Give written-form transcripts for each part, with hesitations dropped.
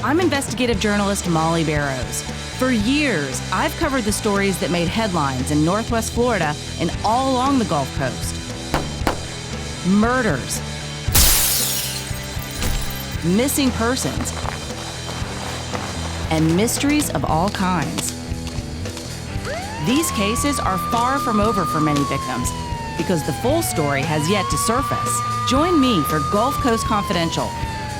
I'm investigative journalist Molly Barrows. For years, I've covered the stories that made headlines in Northwest Florida and all along the Gulf Coast. Murders, missing persons, and mysteries of all kinds. These cases are far from over for many victims because the full story has yet to surface. Join me for Gulf Coast Confidential,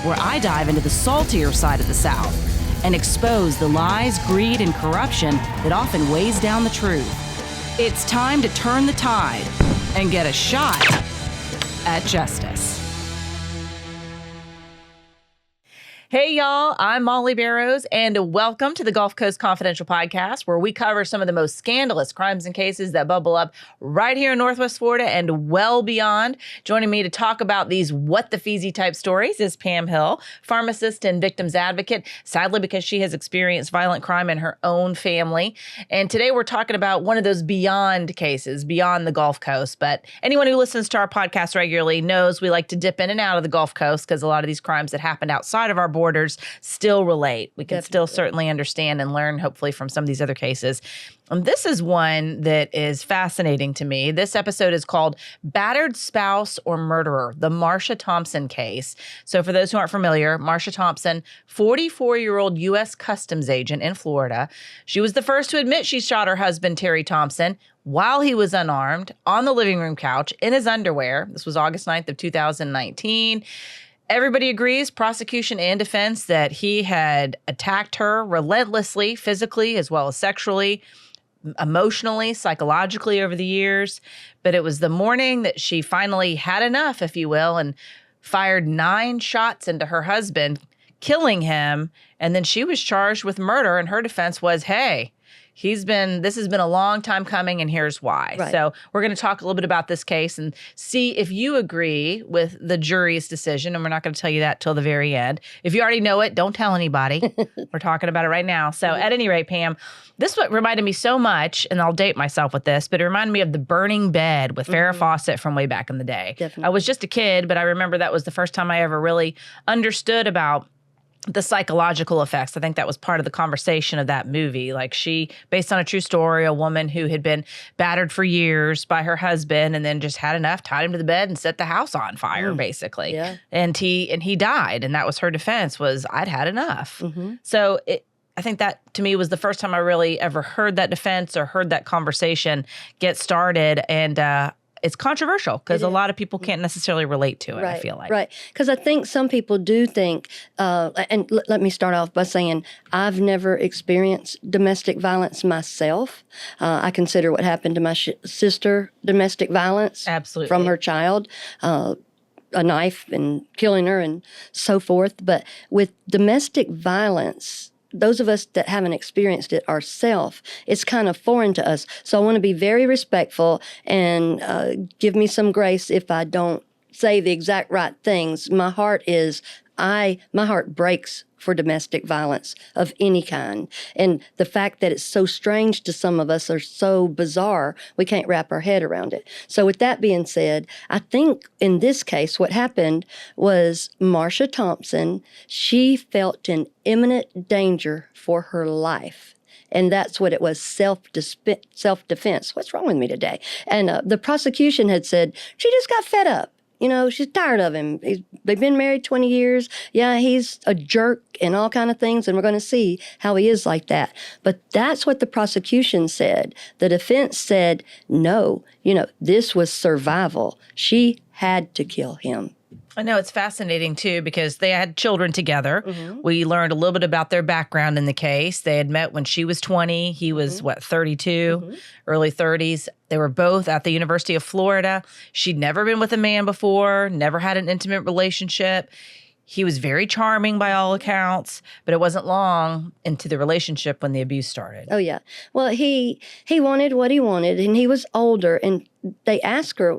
where I dive into the saltier side of the South and expose the lies, greed, and corruption that often weighs down the truth. It's time to turn the tide and get a shot at justice. Hey, y'all, I'm Molly Barrows, and welcome to the Gulf Coast Confidential podcast, where we cover some of the most scandalous crimes and cases that bubble up right here in Northwest Florida and well beyond. Joining me to talk about these what-the-feezy type stories is Pam Hill, pharmacist and victims advocate, sadly because she has experienced violent crime in her own family. And today we're talking about one of those beyond cases, beyond the Gulf Coast. But anyone who listens to our podcast regularly knows we like to dip in and out of the Gulf Coast because a lot of these crimes that happened outside of our borders still relate. We can still certainly understand and learn, hopefully, from some of these other cases. And this is one that is fascinating to me. This episode is called Battered Spouse or Murderer, the Marcia Thompson case. So for those who aren't familiar, Marcia Thompson, 44-year-old U.S. Customs agent in Florida. She was the first to admit she shot her husband, Terry Thompson, while he was unarmed on the living room couch in his underwear. This was August 9th of 2019. Everybody agrees, prosecution and defense, that he had attacked her relentlessly, physically, as well as sexually, emotionally, psychologically over the years. But it was the morning that she finally had enough, if you will, and fired 9 shots into her husband, killing him. And then she was charged with murder, and her defense was, hey, this has been a long time coming, and here's why. Right. So we're going to talk a little bit about this case and see if you agree with the jury's decision. And we're not going to tell you that till the very end. If you already know it, don't tell anybody. We're talking about it right now. So at any rate, Pam, this what reminded me so much, and I'll date myself with this, but it reminded me of The Burning Bed with Farrah Fawcett from way back in the day. Definitely. I was just a kid, but I remember that was the first time I ever really understood about the psychological effects. I think that was part of the conversation of that movie. Like, she, based on a true story, a woman who had been battered for years by her husband and then just had enough, tied him to the bed and set the house on fire, basically. Yeah. And he died. And that was her defense, was, I'd had enough. So I think that, to me, was the first time I really ever heard that defense or heard that conversation get started. And it's controversial because a lot of people can't necessarily relate to it, I feel like. Right, because I think some people do think, and let me start off by saying, I've never experienced domestic violence myself. I consider what happened to my sister domestic violence. Absolutely. From her child. A knife and killing her and so forth. But with domestic violence, those of us that haven't experienced it ourselves, it's kind of foreign to us. So I want to be very respectful and give me some grace if I don't say the exact right things. My heart breaks for domestic violence of any kind. And the fact that it's so strange to some of us or so bizarre, we can't wrap our head around it. So with that being said, I think in this case, what happened was Marcia Thompson, she felt in imminent danger for her life. And that's what it was, self-defense. What's wrong with me today? And the prosecution had said, she just got fed up. You know, she's tired of him. They've been married 20 years. Yeah, he's a jerk and all kind of things, and we're going to see how he is like that. But that's what the prosecution said. The defense said, no, this was survival. She had to kill him. I know, it's fascinating, too, because they had children together. We learned a little bit about their background in the case. They had met when she was 20. He was, 32, early 30s. They were both at the University of Florida. She'd never been with a man before, never had an intimate relationship. He was very charming by all accounts, but it wasn't long into the relationship when the abuse started. Oh, yeah. Well, he wanted what he wanted, and he was older, and they asked her,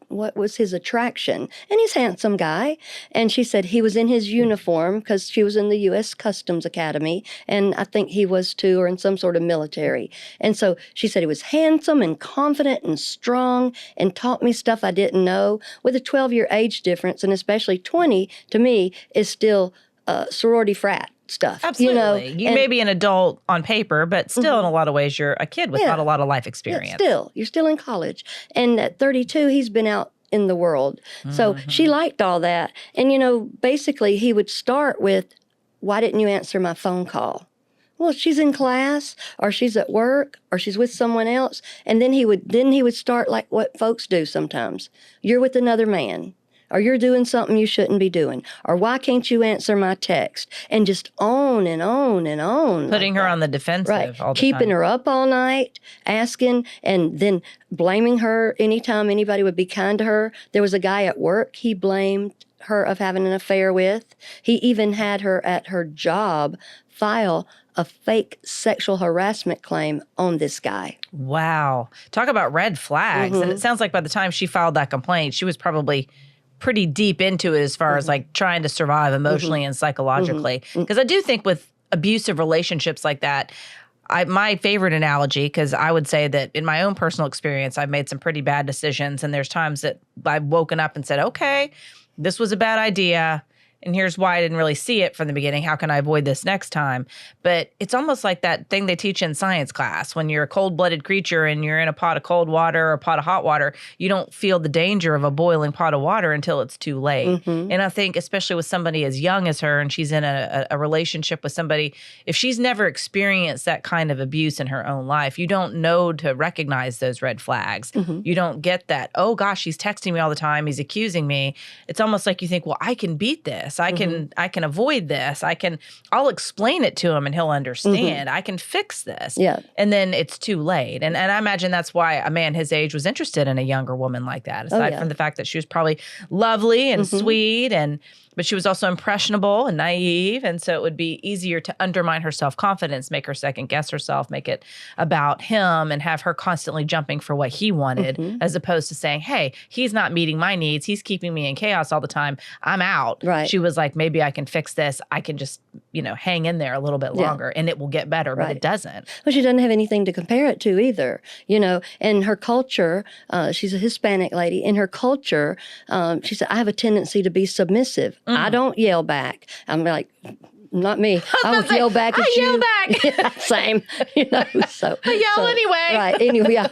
what was his attraction? And he's a handsome guy. And she said he was in his uniform because she was in the U.S. Customs Academy. And I think he was too, or in some sort of military. And so she said he was handsome and confident and strong and taught me stuff I didn't know. With a 12-year age difference, and especially 20, to me, is still sorority frat stuff. Absolutely. You may be an adult on paper, but still in a lot of ways you're a kid with not a lot of life experience. You're still in college. And at 32, he's been out in the world. So she liked all that. And, basically he would start with, why didn't you answer my phone call? Well, she's in class, or she's at work, or she's with someone else. And then he would start like what folks do sometimes. You're with another man, or you're doing something you shouldn't be doing, or why can't you answer my text? And just on and on and on. Putting her on the defensive all the Keeping time. her up all night, asking, and then blaming her anytime anybody would be kind to her. There was a guy at work he blamed her of having an affair with. He even had her at her job file a fake sexual harassment claim on this guy. Wow. Talk about red flags. And it sounds like by the time she filed that complaint, she was probably pretty deep into it as far as like trying to survive emotionally and psychologically. Because I do think with abusive relationships like that, my favorite analogy, because I would say that in my own personal experience, I've made some pretty bad decisions. And there's times that I've woken up and said, okay, this was a bad idea. And here's why I didn't really see it from the beginning. How can I avoid this next time? But it's almost like that thing they teach in science class. When you're a cold-blooded creature and you're in a pot of cold water or a pot of hot water, you don't feel the danger of a boiling pot of water until it's too late. And I think especially with somebody as young as her and she's in a relationship with somebody, if she's never experienced that kind of abuse in her own life, you don't know to recognize those red flags. You don't get that, oh gosh, he's texting me all the time. He's accusing me. It's almost like you think, well, I can beat this. I can avoid this. I'll explain it to him and he'll understand. I can fix this. Yeah. And then it's too late. And I imagine that's why a man his age was interested in a younger woman like that, aside from the fact that she was probably lovely and sweet, but she was also impressionable and naive. And so it would be easier to undermine her self-confidence, make her second guess herself, make it about him and have her constantly jumping for what he wanted, as opposed to saying, hey, he's not meeting my needs. He's keeping me in chaos all the time. I'm out. Right. She was like, maybe I can fix this. I can just, hang in there a little bit longer and it will get better, but it doesn't. Well, she doesn't have anything to compare it to either, And her culture, she's a Hispanic lady. In her culture, she said, I have a tendency to be submissive. I don't yell back. I'm like, not me. I would yell back at you. I yell back. Yeah, same. So I yell anyway. Right. Anyway, yeah.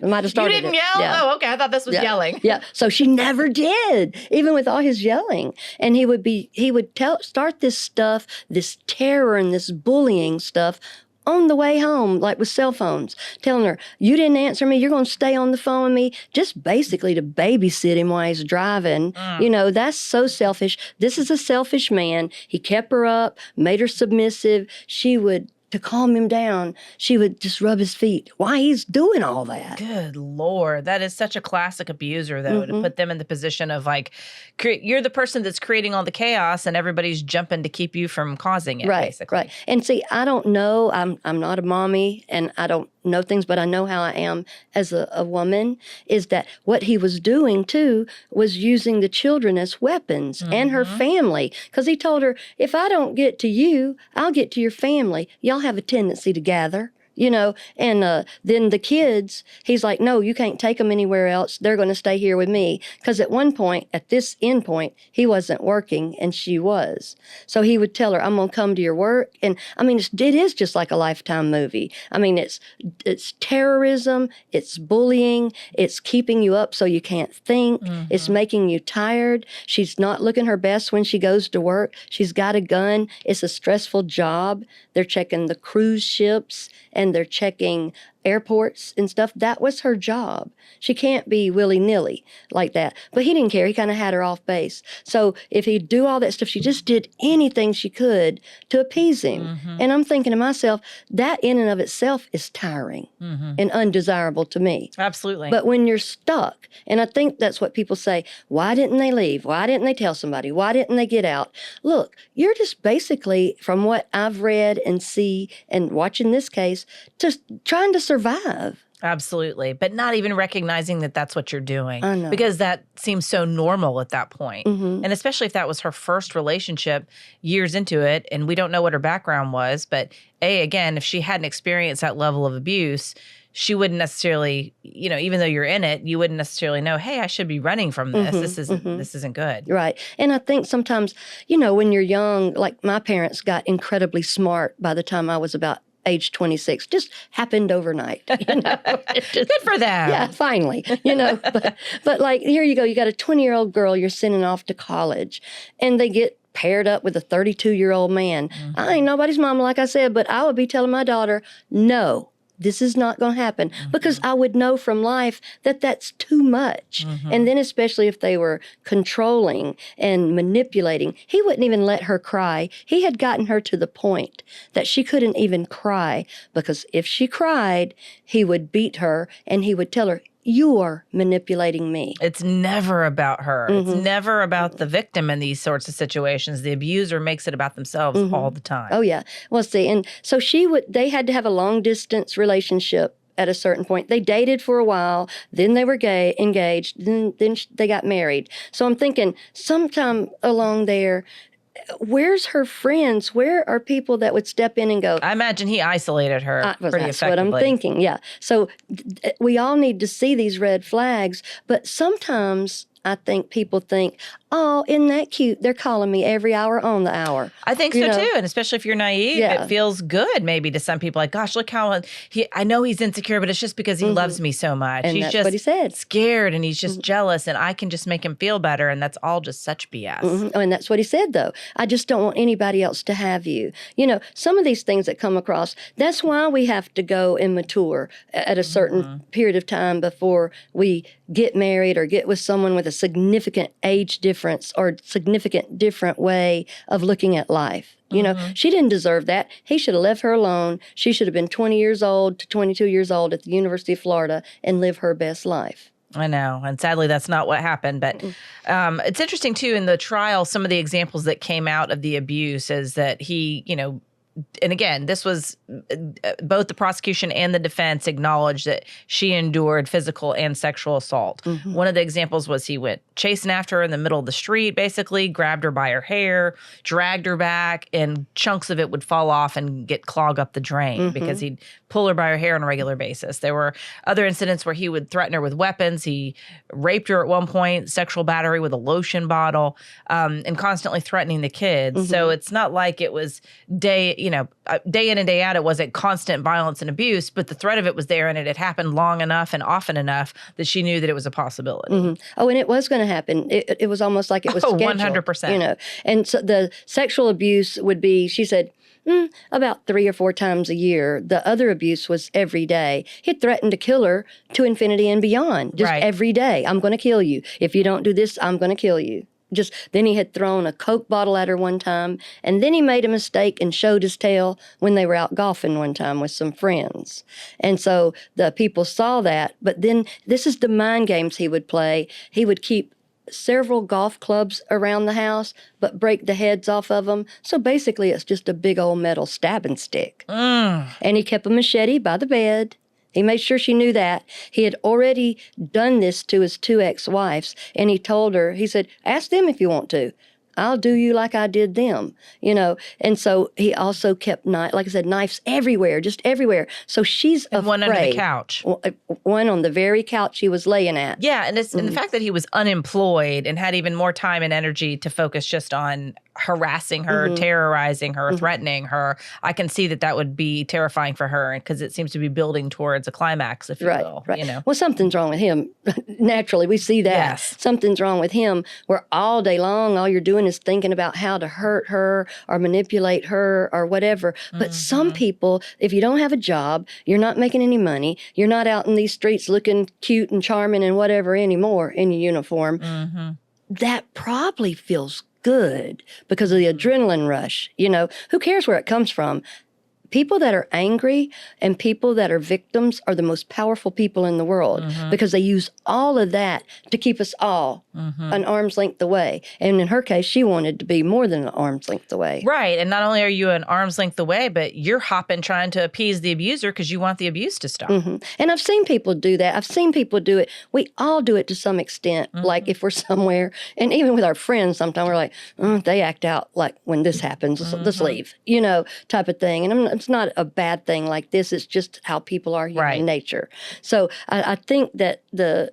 Might have started You didn't it. yell? Yeah. Oh, okay. I thought this was yelling. Yeah. So she never did, even with all his yelling. And he would start this stuff, this terror and this bullying stuff on the way home, like with cell phones, telling her, you didn't answer me, you're going to stay on the phone with me, just basically to babysit him while he's driving. That's so selfish. This is a selfish man. He kept her up, made her submissive. To calm him down, she would just rub his feet. Why he's doing all that? Good Lord. That is such a classic abuser, though, to put them in the position of like, you're the person that's creating all the chaos and everybody's jumping to keep you from causing it, basically. Right. And see, I don't know. I'm not a mommy and I don't know things, but I know how I am as a woman, is that what he was doing, too, was using the children as weapons and her family. Because he told her, if I don't get to you, I'll get to your family. Y'all have a tendency to gather. And then the kids, he's like, no, you can't take them anywhere else. They're going to stay here with me. Because at one point, at this end point, he wasn't working and she was. So he would tell her, I'm going to come to your work. And I mean, it is just like a Lifetime movie. I mean, it's terrorism, it's bullying, it's keeping you up so you can't think, it's making you tired. She's not looking her best when she goes to work. She's got a gun. It's a stressful job. They're checking the cruise ships and they're checking airports and stuff. That was her job. She can't be willy-nilly like that. But he didn't care. He kind of had her off base. So if he'd do all that stuff, she just did anything she could to appease him. And I'm thinking to myself, that in and of itself is tiring and undesirable to me. Absolutely. But when you're stuck, and I think that's what people say, why didn't they leave? Why didn't they tell somebody? Why didn't they get out? Look, you're just basically, from what I've read and see and watching this case, just trying to survive. Absolutely. But not even recognizing that that's what you're doing. I know. Because that seems so normal at that point. And especially if that was her first relationship years into it, and we don't know what her background was. But again, if she hadn't experienced that level of abuse, she wouldn't necessarily, even though you're in it, you wouldn't necessarily know, hey, I should be running from this. This isn't good. Right. And I think sometimes, when you're young, like my parents got incredibly smart by the time I was about age 26, just happened overnight. Good for them. Yeah, finally, but like, here you go. You got a 20-year-old girl you're sending off to college, and they get paired up with a 32-year-old man. I ain't nobody's mama, like I said, but I would be telling my daughter, no, this is not going to happen, because I would know from life that that's too much. And then especially if they were controlling and manipulating, he wouldn't even let her cry. He had gotten her to the point that she couldn't even cry, because if she cried, he would beat her and he would tell her, you're manipulating me. It's never about her. It's never about the victim in these sorts of situations. The abuser makes it about themselves all the time. Oh, yeah. Well, see, and so they had to have a long distance relationship at a certain point. They dated for a while, then they were engaged, then they got married. So I'm thinking sometime along there, where's her friends? Where are people that would step in and go? I imagine he isolated her pretty that's effectively. What I'm thinking, yeah. So we all need to see these red flags, but sometimes I think people think, oh, isn't that cute? They're calling me every hour on the hour. I think so too. And especially if you're naive, it feels good maybe to some people. Like, gosh, look how I know he's insecure, but it's just because he loves me so much. And he's that's just what he said. Scared, and he's just jealous, and I can just make him feel better. And that's all just such BS. Oh, and that's what he said, though. I just don't want anybody else to have you. Some of these things that come across, that's why we have to go and mature at a certain period of time before we get married or get with someone with a significant age difference or significant different way of looking at life. She didn't deserve that. He should have left her alone. She should have been 20 years old to 22 years old at the University of Florida and live her best life. I know. And sadly, that's not what happened. But it's interesting, too, in the trial, some of the examples that came out of the abuse is that he, and again, this was both the prosecution and the defense acknowledged that she endured physical and sexual assault. One of the examples was he went chasing after her in the middle of the street, basically, grabbed her by her hair, dragged her back, and chunks of it would fall off and clog up the drain because he'd pull her by her hair on a regular basis. There were other incidents where he would threaten her with weapons. He raped her at one point, sexual battery with a lotion bottle, and constantly threatening the kids. So it's not like it was day in and day out, it wasn't constant violence and abuse, but the threat of it was there, and it had happened long enough and often enough that she knew that it was a possibility. Oh, and it was going to happen. It was almost like it was scheduled. 100%. And so the sexual abuse would be, she said, about 3 or 4 times a year. The other abuse was every day. He'd threatened to kill her to infinity and beyond, just every day. I'm going to kill you. If you don't do this, I'm going to kill you. Then he had thrown a Coke bottle at her one time, and then he made a mistake and showed his tail when they were out golfing one time with some friends. And so the people saw that, but then this is the mind games he would play. He would keep several golf clubs around the house, but break the heads off of them. So basically it's just a big old metal stabbing stick. And he kept a machete by the bed. He made sure she knew that. He had already done this to his 2 ex-wives, and he told her, he said, ask them if you want to. I'll do you like I did them, And so he also kept, like I said, knives everywhere, just everywhere. So she's afraid. One under the couch. One on the very couch he was laying at. Yeah, and and the fact that he was unemployed and had even more time and energy to focus just on harassing her, terrorizing her, threatening her, I can see that would be terrifying for her, because it seems to be building towards a climax, if you will. Right. Well, something's wrong with him. Naturally, we see that. Yes. Something's wrong with him, where all day long, all you're doing is thinking about how to hurt her or manipulate her or whatever. But some people, if you don't have a job, you're not making any money, you're not out in these streets looking cute and charming and whatever anymore in your uniform, that probably feels good because of the adrenaline rush. Who cares where it comes from? People that are angry and people that are victims are the most powerful people in the world because they use all of that to keep us all an arm's length away. And in her case, she wanted to be more than an arm's length away. Right. And not only are you an arm's length away, but you're hopping trying to appease the abuser because you want the abuse to stop. And I've seen people do that. I've seen people do it. We all do it to some extent, like if we're somewhere. And even with our friends, sometimes we're like, they act out like when this happens, let's leave, type of thing. And I'm It's not a bad thing like this. It's just how people are, human Right. nature. So I think that the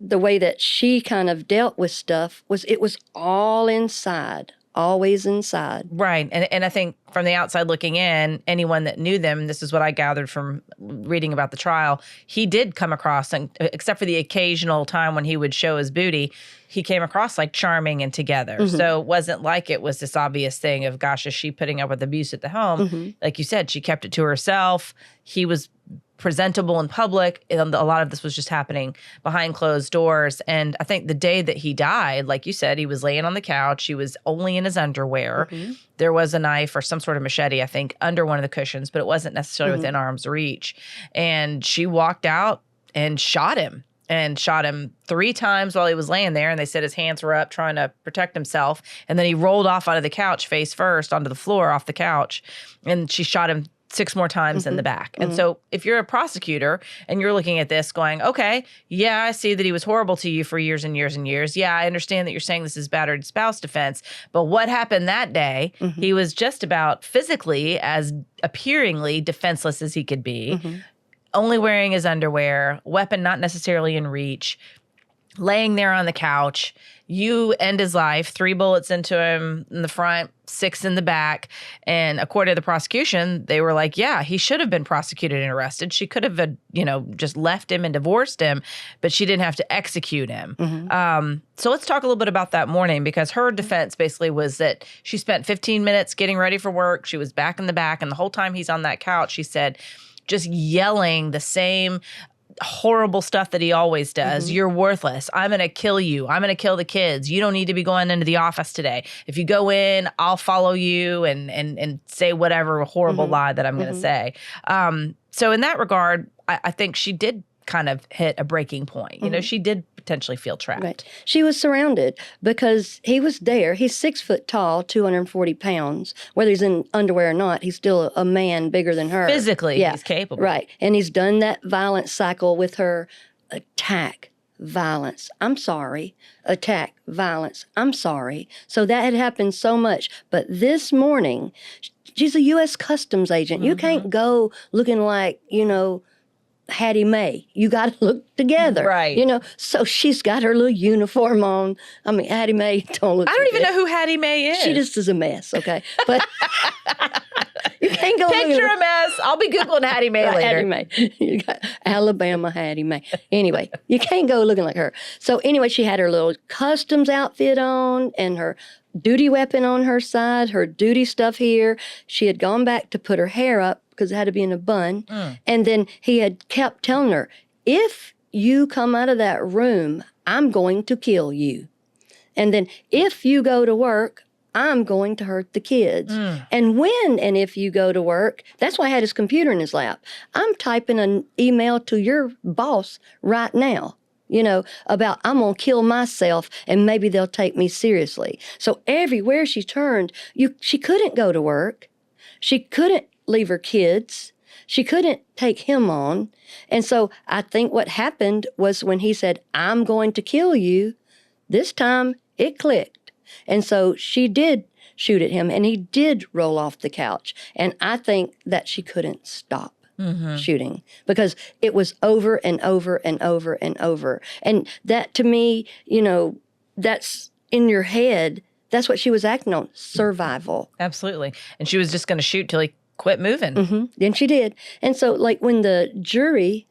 way that she kind of dealt with stuff was it was all inside, always inside. Right. And I think from the outside looking in, anyone that knew them, this is what I gathered from reading about the trial, he did come across, and except for the occasional time when he would show his booty, he came across like charming and together. So it wasn't like it was this obvious thing of, gosh, is she putting up with abuse at the home? Like you said, she kept it to herself. He was presentable in public, and a lot of this was just happening behind closed doors. And I think the day that he died, like you said, he was laying on the couch. He was only in his underwear. There was a knife or some sort of machete, I think, under one of the cushions, but it wasn't necessarily within arm's reach. And she walked out and shot him. And shot him 3 times while he was laying there. And they said his hands were up trying to protect himself. And then he rolled off out of the couch face first onto the floor off the couch. And she shot him 6 more times in the back. And so if you're a prosecutor and you're looking at this going, okay, yeah, I see that he was horrible to you for years and years and years. Yeah, I understand that you're saying this is battered spouse defense. But what happened that day? He was just about physically as appearingly defenseless as he could be. Only wearing his underwear, weapon not necessarily in reach, laying there on the couch. You end his life, 3 bullets into him in the front, 6 in the back. And according to the prosecution, they were like, yeah, he should have been prosecuted and arrested. She could have, just left him and divorced him, but she didn't have to execute him. So let's talk a little bit about that morning, because her defense basically was that she spent 15 minutes getting ready for work. She was back in the back. And the whole time he's on that couch, she said, just yelling the same horrible stuff that he always does. You're worthless. I'm going to kill you. I'm going to kill the kids. You don't need to be going into the office today. If you go in, I'll follow you and say whatever horrible lie that I'm going to say. So in that regard, I think she did kind of hit a breaking point. She did potentially feel trapped. Right. She was surrounded because he was there. He's 6 foot tall, 240 pounds. Whether he's in underwear or not, he's still a man bigger than her. Physically, he's capable. Right. And he's done that violence cycle with her. Attack, violence, I'm sorry. Attack, violence, I'm sorry. So that had happened so much. But this morning, she's a U.S. Customs agent. You can't go looking like, Hattie Mae. You got to look together. Right. So she's got her little uniform on. I mean, Hattie Mae don't look I don't even know who Hattie Mae is. She just is a mess, okay? But you can't go picture a mess. I'll be Googling Hattie Mae later. Hattie Mae. You got Alabama Hattie Mae. Anyway, you can't go looking like her. So anyway, she had her little customs outfit on and her duty weapon on her side, her duty stuff here. She had gone back to put her hair up because it had to be in a bun. And then he had kept telling her, if you come out of that room, I'm going to kill you. And then if you go to work, I'm going to hurt the kids. And when and if you go to work, that's why I had his computer in his lap. I'm typing an email to your boss right now, about I'm going to kill myself and maybe they'll take me seriously. So everywhere she turned, she couldn't go to work. She couldn't leave her kids. She couldn't take him on. And so I think what happened was when he said, I'm going to kill you, this time it clicked. And so she did shoot at him and he did roll off the couch. And I think that she couldn't stop shooting because it was over and over and over and over. And that to me, that's in your head. That's what she was acting on, survival. Absolutely. And she was just going to shoot till he quit moving. Then she did. And so like when the jury,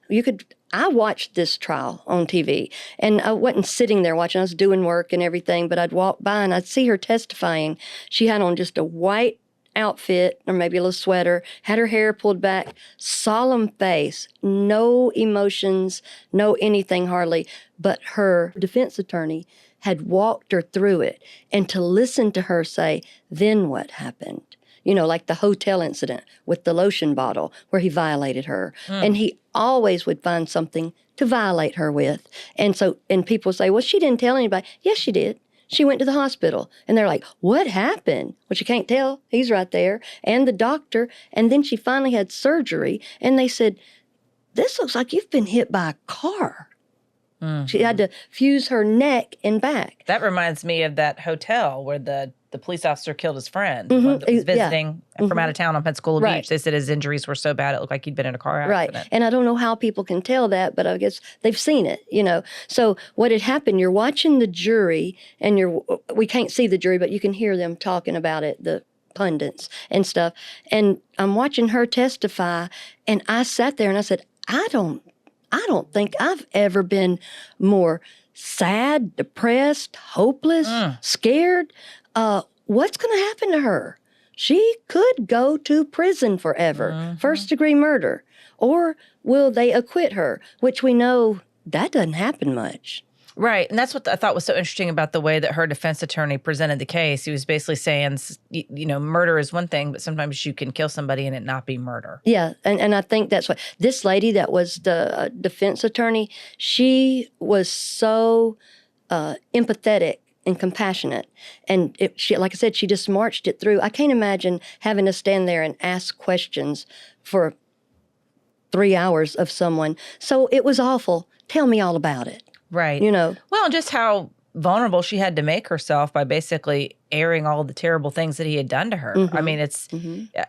I watched this trial on TV and I wasn't sitting there watching. I was doing work and everything, but I'd walk by and I'd see her testifying. She had on just a white outfit or maybe a little sweater, had her hair pulled back, solemn face, no emotions, no anything hardly. But her defense attorney had walked her through it. And to listen to her say, then what happened? Like the hotel incident with the lotion bottle where he violated her. And he always would find something to violate her with. And people say, well, she didn't tell anybody. Yes, she did. She went to the hospital. And they're like, what happened? Well, she can't tell. He's right there. And the doctor. And then she finally had surgery. And they said, this looks like you've been hit by a car. She had to fuse her neck and back. That reminds me of that hotel where the the police officer killed his friend, the one that was visiting from out of town on Pensacola Beach. They said his injuries were so bad it looked like he'd been in a car accident. Right. And I don't know how people can tell that, but I guess they've seen it, So what had happened, you're watching the jury, and we can't see the jury, but you can hear them talking about it, the pundits and stuff. And I'm watching her testify, and I sat there and I said, I don't think I've ever been more sad, depressed, hopeless, scared. What's going to happen to her? She could go to prison forever, first-degree murder. Or will they acquit her, which we know that doesn't happen much. Right. And that's what I thought was so interesting about the way that her defense attorney presented the case. He was basically saying, murder is one thing, but sometimes you can kill somebody and it not be murder. Yeah. And I think that's what this lady that was the defense attorney, she was so empathetic and compassionate. And she, like I said, she just marched it through. I can't imagine having to stand there and ask questions for 3 hours of someone. So it was awful. Tell me all about it. Right. Well, just how vulnerable she had to make herself by basically airing all the terrible things that he had done to her. I mean, it's,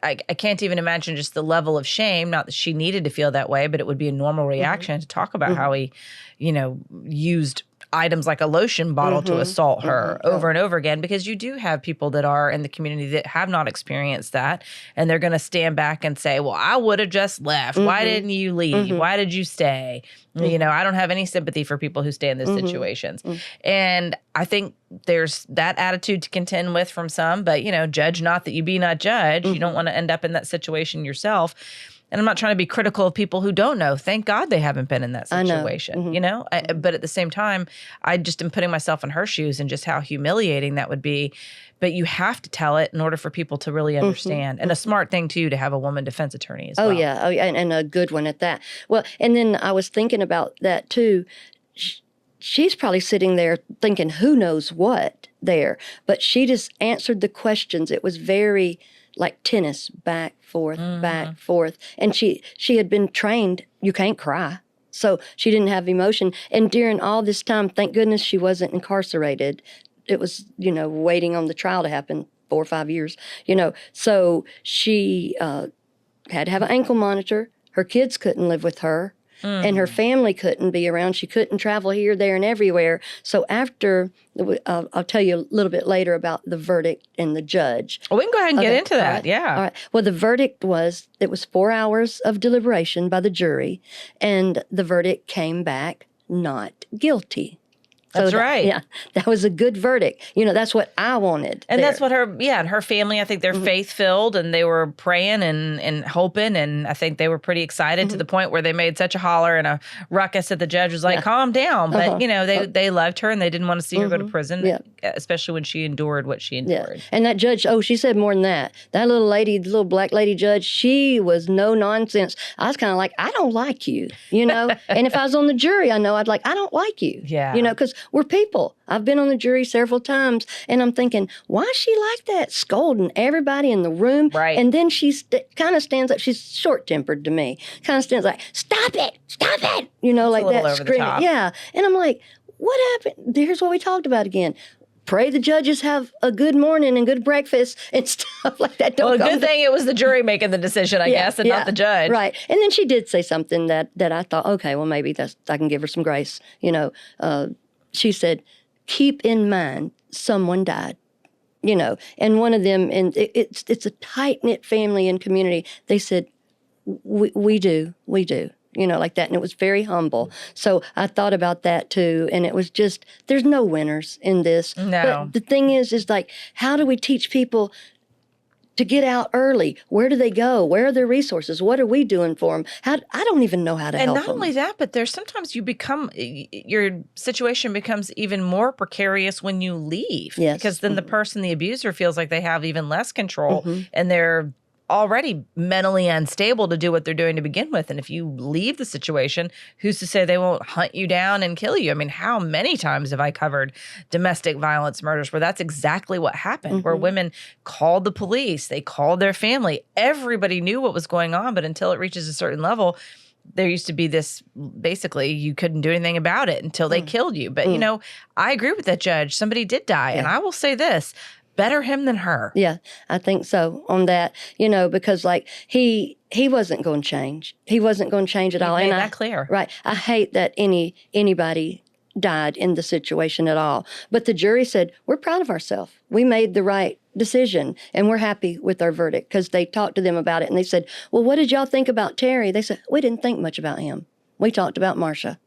I can't even imagine just the level of shame, not that she needed to feel that way, but it would be a normal reaction to talk about how he, used items like a lotion bottle to assault her over and over again, because you do have people that are in the community that have not experienced that, and they're going to stand back and say, well, I would have just left. Why didn't you leave? Why did you stay? I don't have any sympathy for people who stay in those situations. And I think there's that attitude to contend with from some, but, judge not that you be not judged. You don't want to end up in that situation yourself. And I'm not trying to be critical of people who don't know. Thank God they haven't been in that situation, But at the same time, I just am putting myself in her shoes and just how humiliating that would be. But you have to tell it in order for people to really understand. And a smart thing, too, to have a woman defense attorney as well. Oh, yeah. And a good one at that. Well, and then I was thinking about that, too. She's probably sitting there thinking who knows what there. But she just answered the questions. It was very like tennis, back, forth, back, forth. And she had been trained, you can't cry. So she didn't have emotion. And during all this time, thank goodness she wasn't incarcerated. It was, waiting on the trial to happen 4 or 5 years, So she had to have an ankle monitor. Her kids couldn't live with her. And her family couldn't be around. She couldn't travel here, there, and everywhere. So after, I'll tell you a little bit later about the verdict and the judge. Well, we can go ahead and get into that, yeah. All right. Well, the verdict was 4 hours of deliberation by the jury, and the verdict came back not guilty. That's right. Yeah, that was a good verdict. That's what I wanted. And that's what and her family, I think they're faith-filled, and they were praying and hoping, and I think they were pretty excited to the point where they made such a holler and a ruckus that the judge was like, calm down. But, they loved her, and they didn't want to see her go to prison, especially when she endured what she endured. Yeah. And that judge, she said more than that. That little lady, the little black lady judge, she was no nonsense. I was kind of like, I don't like you, And if I was on the jury, I don't like you. Yeah. Because we're people. I've been on the jury several times, and I'm thinking, why is she like that, scolding everybody in the room? Right. And then she kind of stands up. She's short-tempered to me. Kind of stands like, stop it, like that, screaming. Yeah. And I'm like, what happened? Here's what we talked about again. Pray the judges have a good morning and good breakfast and stuff like that. Well, a good thing it was the jury making the decision, I guess, and not the judge. Right. And then she did say something that I thought, okay, well, maybe I can give her some grace. She said, keep in mind someone died, and one of them, and it's a tight-knit family and community. They said, we do, like that. And it was very humble. So I thought about that too. And it was just, there's no winners in this. No. But the thing is like, how do we teach people to get out early? Where do they go? Where are their resources? What are we doing for them? I don't even know how to help them. And not only that, but there's sometimes your situation becomes even more precarious when you leave. Yes. Because then the abuser feels like they have even less control, and they're already mentally unstable to do what they're doing to begin with. And if you leave the situation, who's to say they won't hunt you down and kill you? I mean, how many times have I covered domestic violence murders where that's exactly what happened, where women called the police, they called their family. Everybody knew what was going on, but until it reaches a certain level, there used to be this, basically, you couldn't do anything about it until they killed you. But, I agree with that judge. Somebody did die. And I will say this. better him than her. Yeah, I think so on that, because like he wasn't going to change. He wasn't going to change at all. Made that clear. Right. I hate that anybody died in the situation at all. But the jury said, we're proud of ourselves. We made the right decision and we're happy with our verdict, because they talked to them about it and they said, well, what did y'all think about Terry? They said, we didn't think much about him. We talked about Marcia,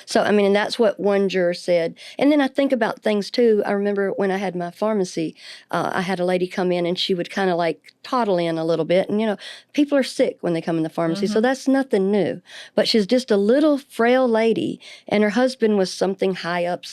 So, and that's what one juror said. And then I think about things too. I remember when I had my pharmacy, I had a lady come in and she would kind of like toddle in a little bit. And, people are sick when they come in the pharmacy. So that's nothing new. But she's just a little frail lady. And her husband was some high up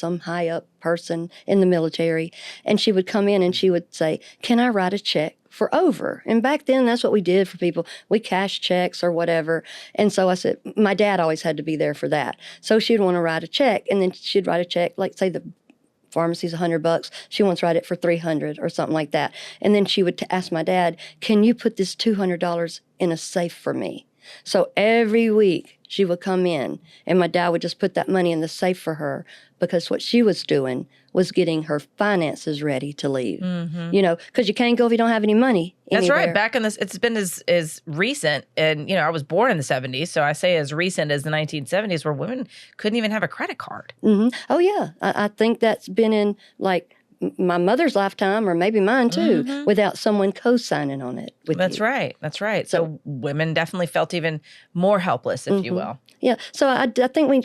person in the military. And she would come in and she would say, can I write a check for over? And back then, that's what we did for people. We cashed checks or whatever. And so I said, my dad always had to be there for that. So she'd want to write a check, and then she'd write a check, like say the pharmacy's $100. She wants to write it for $300 or something like that. And then she would ask my dad, can you put this $200 in a safe for me? So every week she would come in and my dad would just put that money in the safe for her, because what she was doing was getting her finances ready to leave. Because you can't go if you don't have any money anywhere. That's right. Back in this, it's been as recent, and I was born in the 70s, so I say as recent as the 1970s, where women couldn't even have a credit card. Oh yeah, I think that's been in like my mother's lifetime, or maybe mine too, without someone co-signing on it with That's you. right. That's right. So women definitely felt even more helpless, if you will. Yeah. So I think we've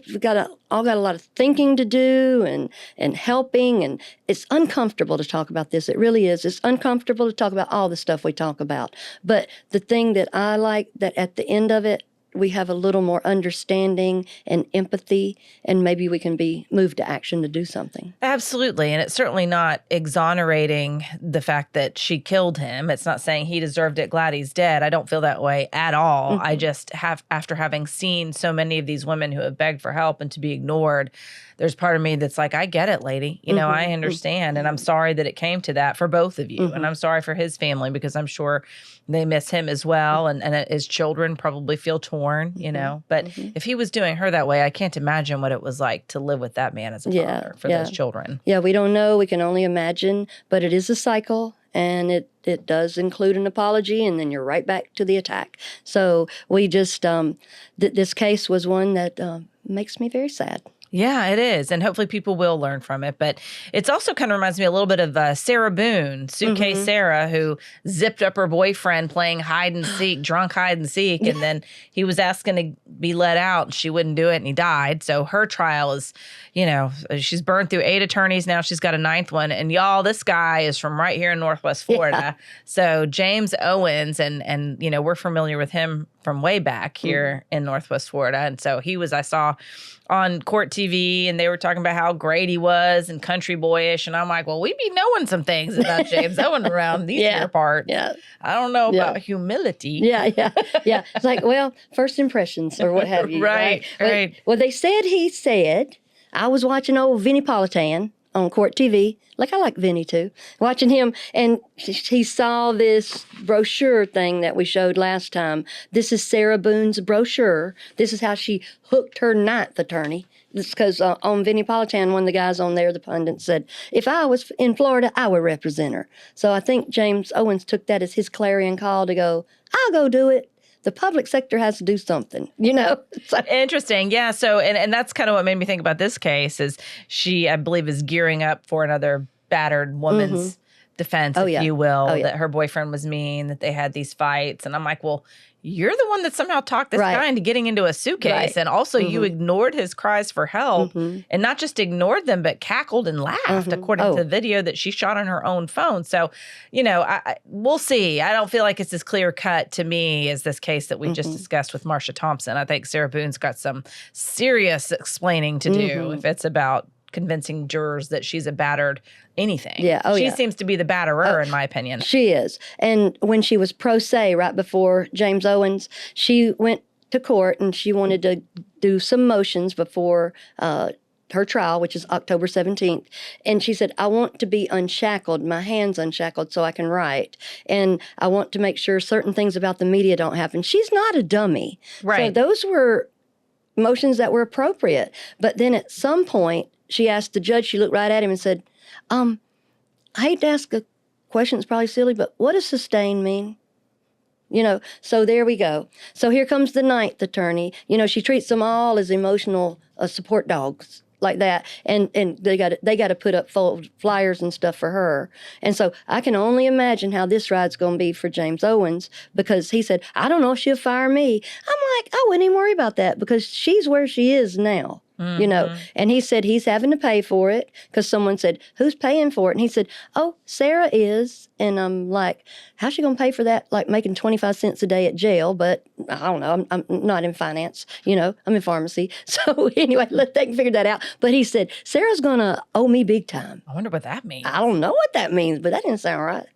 all got a lot of thinking to do and helping, and it's uncomfortable to talk about this. It really is. It's uncomfortable to talk about all the stuff we talk about. But the thing that I like, that at the end of it, we have a little more understanding and empathy, and maybe we can be moved to action to do something. Absolutely. And it's certainly not exonerating the fact that she killed him. It's not saying he deserved it, glad he's dead. I don't feel that way at all. I just have, after having seen so many of these women who have begged for help and to be ignored, there's part of me that's like, I get it, lady. I understand. And I'm sorry that it came to that for both of you. And I'm sorry for his family, because I'm sure they miss him as well. And his children probably feel torn, But if he was doing her that way, I can't imagine what it was like to live with that man as a father for those children. Yeah, we don't know. We can only imagine. But it is a cycle. And it does include an apology, and then you're right back to the attack. So we just, this case was one that makes me very sad. Yeah, it is. And hopefully people will learn from it. But it's also kind of reminds me a little bit of Sarah Boone, Suitcase Sarah, who zipped up her boyfriend playing hide and seek, drunk hide and seek. And then he was asking to be let out and she wouldn't do it and he died. So her trial is, she's burned through 8 attorneys. Now she's got a 9th one. And y'all, this guy is from right here in Northwest Florida. Yeah. So James Owens, and we're familiar with him from way back here in Northwest Florida. And so he was, I saw on Court TV, and they were talking about how great he was and country boyish. And I'm like, well, we be knowing some things about James Owen around these here parts. Yeah. I don't know about humility. Yeah. It's like, well, first impressions or what have you. Right. Well, they said, I was watching old Vinnie Politan on Court TV. Like, I like Vinny too. Watching him, and he saw this brochure thing that we showed last time. This is Sarah Boone's brochure. This is how she hooked her 9th attorney. This because on Vinnie Politan, one of the guys on there, the pundit, said, if I was in Florida, I would represent her. So I think James Owens took that as his clarion call to go, I'll go do it. The public sector has to do something, So. Interesting. Yeah. So, and that's kind of what made me think about this case is she, I believe, is gearing up for another battered woman's defense, if you will, that her boyfriend was mean, that they had these fights. And I'm like, well, you're the one that somehow talked this guy into getting into a suitcase. Right. And also you ignored his cries for help and not just ignored them, but cackled and laughed, according to the video that she shot on her own phone. So, we'll see. I don't feel like it's as clear cut to me as this case that we just discussed with Marcia Thompson. I think Sarah Boone's got some serious explaining to do if it's about convincing jurors that she's a battered anything. Yeah. She seems to be the batterer, in my opinion. She is. And when she was pro se right before James Owens, she went to court and she wanted to do some motions before her trial, which is October 17th. And she said, I want to be unshackled, my hands unshackled so I can write. And I want to make sure certain things about the media don't happen. She's not a dummy. Right. So those were motions that were appropriate. But then at some point, she asked the judge, she looked right at him and said, I hate to ask a question's probably silly, but what does sustain mean? So there we go. So here comes the ninth attorney. She treats them all as emotional support dogs like that, and they got to put up flyers and stuff for her. And so I can only imagine how this ride's going to be for James Owens, because he said, I don't know if she'll fire me. I'm like, I wouldn't even worry about that, because she's where she is now. And he said he's having to pay for it, because someone said, who's paying for it? And he said, oh, Sarah is. And I'm like, how's she going to pay for that? Like making 25 cents a day at jail. But I don't know. I'm not in finance. I'm in pharmacy. So anyway, they can figure that out. But he said, Sarah's going to owe me big time. I wonder what that means. I don't know what that means, but that didn't sound right.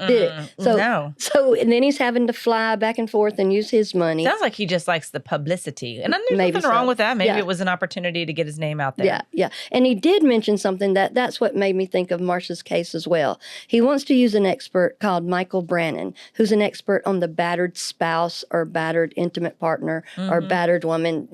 Did it? No. So, and then he's having to fly back and forth and use his money. Sounds like he just likes the publicity. And there's nothing wrong with that. Maybe it was an opportunity to get his name out there. Yeah. And he did mention something that's what made me think of Marcia's case as well. He wants to use an expert called Michael Brannon, who's an expert on the battered spouse or battered intimate partner or battered woman,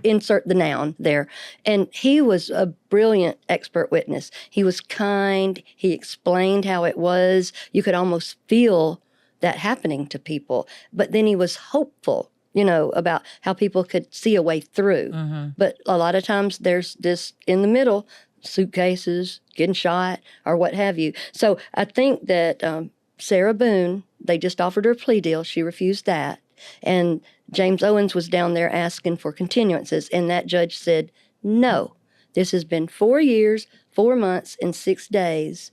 insert the noun there. And he was a brilliant expert witness. He was kind. He explained how it was. You could almost feel that happening to people. But then he was hopeful, about how people could see a way through. But a lot of times there's this in the middle, suitcases, getting shot, or what have you. So I think that Sarah Boone, they just offered her a plea deal. She refused that. And James Owens was down there asking for continuances. And that judge said, no, this has been 4 years, 4 months, and 6 days.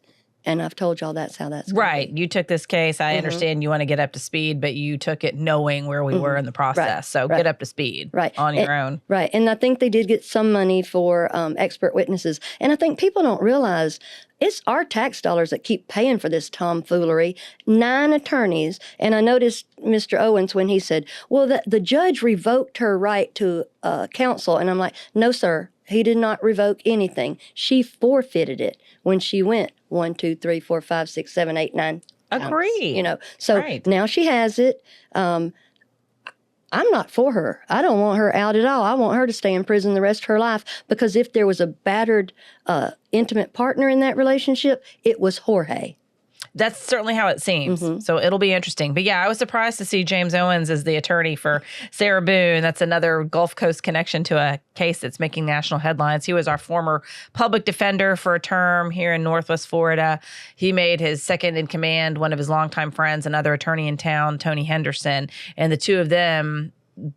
And I've told y'all that's how that's right. You took this case. I understand you want to get up to speed, but you took it knowing where we were in the process. Right. So get up to speed on your own. Right. And I think they did get some money for expert witnesses. And I think people don't realize it's our tax dollars that keep paying for this tomfoolery. 9 attorneys. And I noticed Mr. Owens when he said, well, the judge revoked her right to counsel. And I'm like, no, sir. He did not revoke anything. She forfeited it when she went 1, 2, 3, 4, 5, 6, 7, 8, 9. Agree. So now she has it. I'm not for her. I don't want her out at all. I want her to stay in prison the rest of her life, because if there was a battered intimate partner in that relationship, it was Jorge. That's certainly how it seems. So it'll be interesting. But yeah, I was surprised to see James Owens as the attorney for Sarah Boone. That's another Gulf Coast connection to a case that's making national headlines. He was our former public defender for a term here in Northwest Florida. He made his second in command one of his longtime friends, another attorney in town, Tony Henderson. And the two of them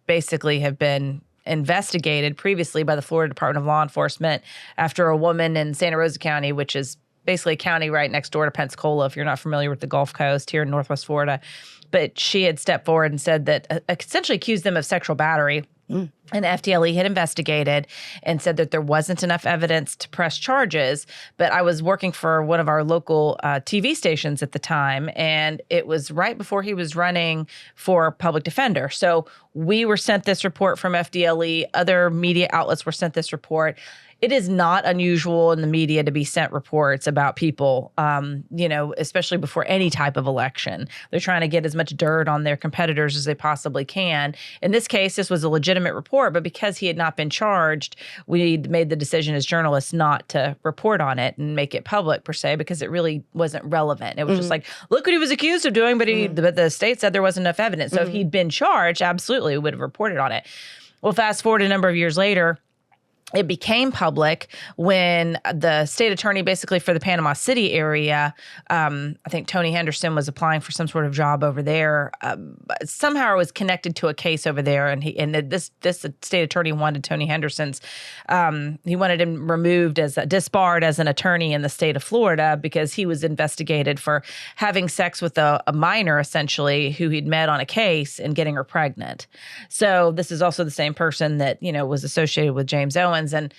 basically have been investigated previously by the Florida Department of Law Enforcement after a woman in Santa Rosa County, which is basically a county right next door to Pensacola, if you're not familiar with the Gulf Coast here in Northwest Florida. But she had stepped forward and said that essentially accused them of sexual battery. And FDLE had investigated and said that there wasn't enough evidence to press charges. But I was working for one of our local TV stations at the time, and it was right before he was running for public defender. So we were sent this report from FDLE. Other media outlets were sent this report. It is not unusual in the media to be sent reports about people, especially before any type of election. They're trying to get as much dirt on their competitors as they possibly can. In this case, this was a legitimate report, but because he had not been charged, we made the decision as journalists not to report on it and make it public per se, because it really wasn't relevant. It was just like, look what he was accused of doing, but the state said there wasn't enough evidence. So if he'd been charged, absolutely, we would have reported on it. Well, fast forward a number of years later, it became public when the state attorney basically for the Panama City area, I think Tony Henderson was applying for some sort of job over there. Somehow it was connected to a case over there. And this state attorney wanted Tony Henderson's, he wanted him removed disbarred as an attorney in the state of Florida because he was investigated for having sex with a minor, essentially, who he'd met on a case and getting her pregnant. So this is also the same person that, was associated with James Owens. And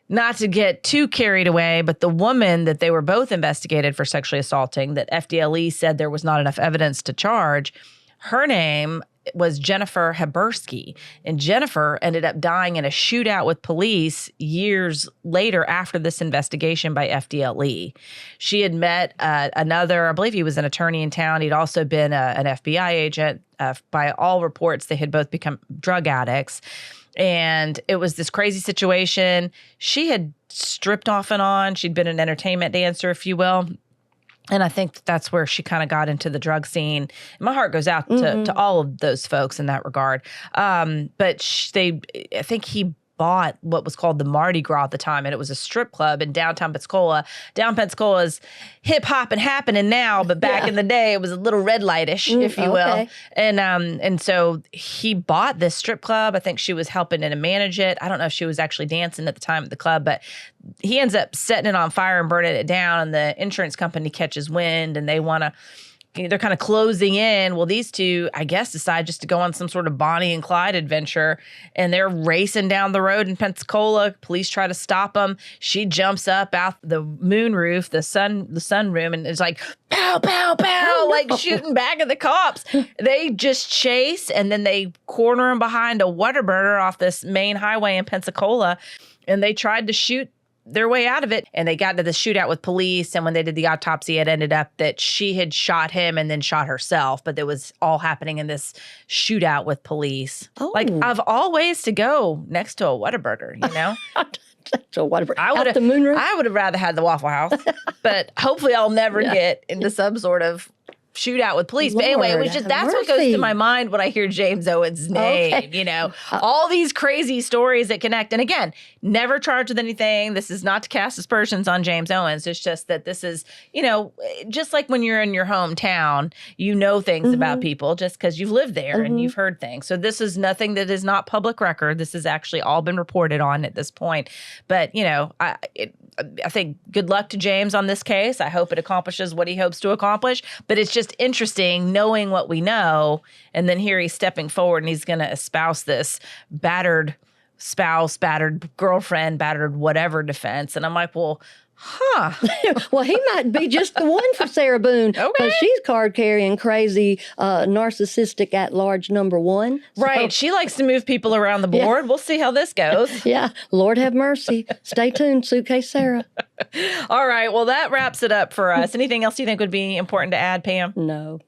not to get too carried away, but the woman that they were both investigated for sexually assaulting, that FDLE said there was not enough evidence to charge, her name was Jennifer Habersky. And Jennifer ended up dying in a shootout with police years later after this investigation by FDLE. She had met another, I believe he was an attorney in town. He'd also been an FBI agent. By all reports, they had both become drug addicts. And it was this crazy situation. She had stripped off and on. She'd been an entertainment dancer, if you will. And I think that's where she kind of got into the drug scene. My heart goes out to all of those folks in that regard. But I think he bought what was called the Mardi Gras at the time, and it was a strip club in downtown Pensacola. Down Pensacola is hip hop and happening now, but back in the day, it was a little red lightish, if you will. And so he bought this strip club. I think she was helping to manage it. I don't know if she was actually dancing at the time at the club, but he ends up setting it on fire and burning it down. And the insurance company catches wind, and they're kind of closing in. Well, these two, I guess, decide just to go on some sort of Bonnie and Clyde adventure, and they're racing down the road in Pensacola. Police try to stop them. She jumps up out the moon roof, the sun room, and it's like, pow, pow, pow, like shooting back at the cops. They just chase, and then they corner them behind a Whataburger off this main highway in Pensacola, and they tried to shoot their way out of it, and they got into the shootout with police. And when they did the autopsy, it ended up that she had shot him and then shot herself, but it was all happening in this shootout with police. Like, of all ways to go next to a Whataburger, you know? So whatever. Out the moon roof? I would have rather had the Waffle House, but hopefully I'll never get into some sort of shootout with police. But anyway, it was just, that's what goes to my mind when I hear James Owens' name, you know, all these crazy stories that connect. And again, never charged with anything. This is not to cast aspersions on James Owens. It's just that this is, you know, just like when you're in your hometown, you know things about people just because you've lived there and you've heard things. So this is nothing that is not public record. This has actually all been reported on at this point. But, you know, I think good luck to James on this case. I hope it accomplishes what he hopes to accomplish. But it's just interesting knowing what we know. And then here he's stepping forward and he's going to espouse this battered spouse, battered girlfriend, battered whatever defense. And I'm like, well, well, he might be just the one for Sarah Boone. Because she's card-carrying, crazy, narcissistic at-large number one. So, right. She likes to move people around the board. We'll see how this goes. Lord have mercy. Stay tuned, Suitcase Sarah. All right. Well, that wraps it up for us. Anything else you think would be important to add, Pam? No.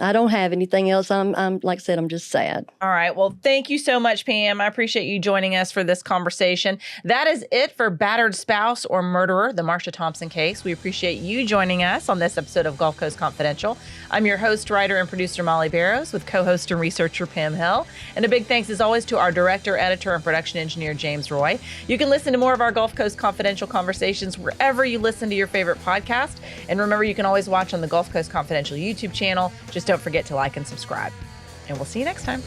I don't have anything else. I'm like I said, I'm just sad. All right. Well, thank you so much, Pam. I appreciate you joining us for this conversation. That is it for Battered Spouse or Murderer, the Marcia Thompson case. We appreciate you joining us on this episode of Gulf Coast Confidential. I'm your host, writer, and producer, Molly Barrows, with co-host and researcher, Pam Hill. And a big thanks, as always, to our director, editor, and production engineer, James Roy. You can listen to more of our Gulf Coast Confidential conversations wherever you listen to your favorite podcast. And remember, you can always watch on the Gulf Coast Confidential YouTube channel. Just don't forget to like and subscribe. And we'll see you next time.